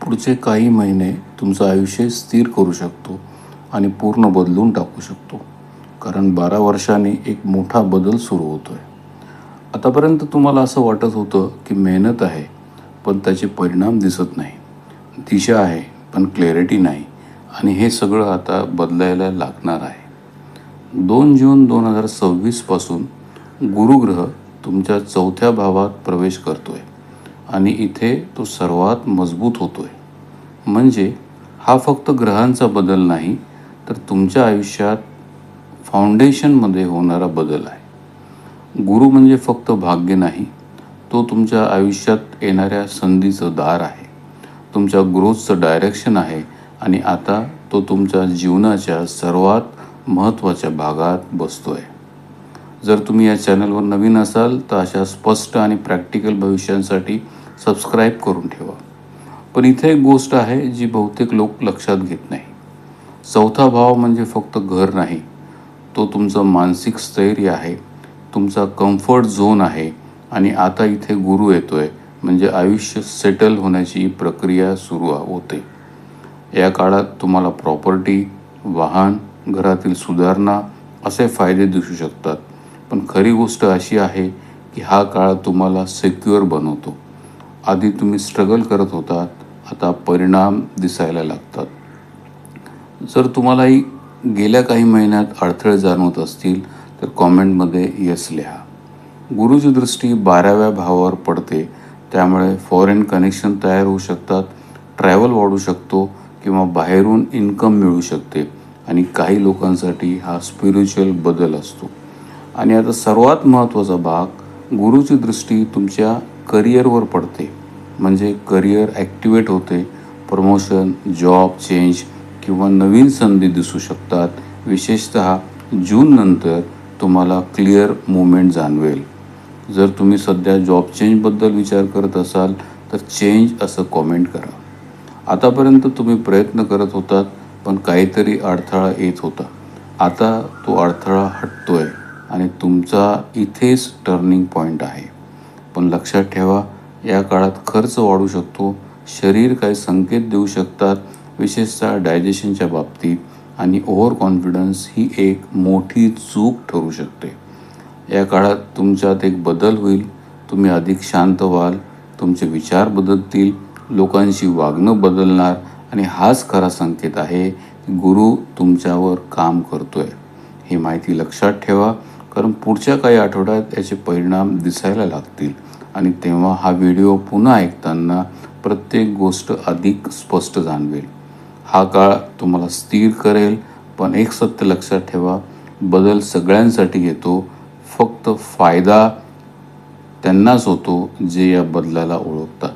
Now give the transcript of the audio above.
पुढचे काही महिने तुमचं आयुष्य स्थिर करू शकतो आणि पूर्ण बदलून टाकू शकतो. कारण 12 वर्षांनी एक मोठा बदल सुरू होतो आहे. आतापर्यंत तुम्हाला असं वाटत होतं की मेहनत आहे, पण त्याचे परिणाम दिसत नाही. दिशा आहे, पण क्लॅरिटी नाही. आणि हे सगळं आता बदलायला लागणार आहे. 2 जून 2026 पासून गुरुग्रह तुमच्या 4थ्या भावात प्रवेश करतोय आणि इथे तो सर्वात मजबूत होतोय. म्हणजे हा फक्त ग्रहांचा बदल नाही, तर तुमच्या आयुष्यात फाउंडेशनमध्ये होणारा बदल आहे. गुरु म्हणजे फक्त भाग्य नाही, तो तुमच्या आयुष्यात येणाऱ्या संधीचं दार आहे, तुमच्या ग्रोथचं डायरेक्शन आहे आणि आता तो तुमच्या जीवनाच्या सर्वात महत्त्वाच्या भागात बसतोय. जर तुम्ही या चॅनलवर नवीन असाल तर अशा स्पष्ट आणि प्रॅक्टिकल भविष्यांसाठी सबस्क्राईब करून ठेवा. पण इथे एक गोष्ट आहे जी बहुतेक लोक लक्षात घेत नाही. 4था भाव म्हणजे फक्त घर नाही, तो तुमचं मानसिक स्थैर्य आहे, तुमचा कम्फर्ट झोन आहे. आणि आता इथे गुरु येतोय म्हणजे आयुष्य सेटल होण्याची प्रक्रिया सुरू होते. या काळात तुम्हाला प्रॉपर्टी, वाहन, घरातील सुधारणा असे फायदे दिसू शकतात. पण खरी गोष्ट अशी आहे की हा काळ तुम्हाला सिक्युअर बनवतो. आधी तुम्ही स्ट्रगल करत होतात, आता परिणाम दिसायला लागतात. जर तुम्हालाही गेल्या काही महिन्यात अडथळे जाणवत असतील तर कॉमेंटमध्ये येस लिहा. गुरुची दृष्टी 12व्या भावावर पडते, त्यामुळे फॉरेन कनेक्शन तयार होऊ शकतात, ट्रॅव्हल वाढू शकतो किंवा बाहेरून इन्कम मिळू शकते. आणि काही लोकांसाठी हा स्पिरिच्युअल बदल असतो. आणि आता सर्वात महत्त्वाचा भाग, गुरुची दृष्टी तुमच्या करिअरवर पडते. म्हणजे करिअर ॲक्टिवेट होते, प्रमोशन, जॉब चेंज किंवा नवीन संधी दिसू शकतात. विशेषतः जूननंतर तुम्हाला क्लिअर मूवमेंट जाणवेल. जर तुम्ही सध्या जॉब चेंजबद्दल विचार करत असाल तर चेंज असं कॉमेंट करा. आतापर्यंत तुम्ही प्रयत्न करत होतात पण काहीतरी अडथळा येत होता. आता तो अडथळा हटतोय आणि तुमचा इथेच टर्निंग पॉईंट आहे. पण लक्षात ठेवा, या काळात खर्च वाढू शकतो, शरीर काही संकेत देऊ शकतात, विशेषतः डायजेशनच्या बाबतीत. आणि ओव्हर कॉन्फिडन्स ही एक मोठी चूक ठरू शकते. या काळात तुमच्यात एक बदल होईल, तुम्ही अधिक शांत व्हाल, तुमचे विचार बदलतील, लोकांशी वागणं बदलणार. आणि हाच खरा संकेत आहे की गुरु तुमच्यावर काम करतोय. ही माहिती लक्षात ठेवा, कारण पुढच्या काही आठवड्यात याचे परिणाम दिसायला लागतील. आणि तेव्हा हा व्हिडिओ पुन्हा ऐकताना प्रत्येक गोष्ट अधिक स्पष्ट जाणवेल. हा काळ तुम्हाला स्थिर करेल, पण एक सत्य लक्षात ठेवा, बदल सगळ्यांसाठी येतो, फक्त फायदा त्यांनाच होतो जे या बदलाला ओळखतात.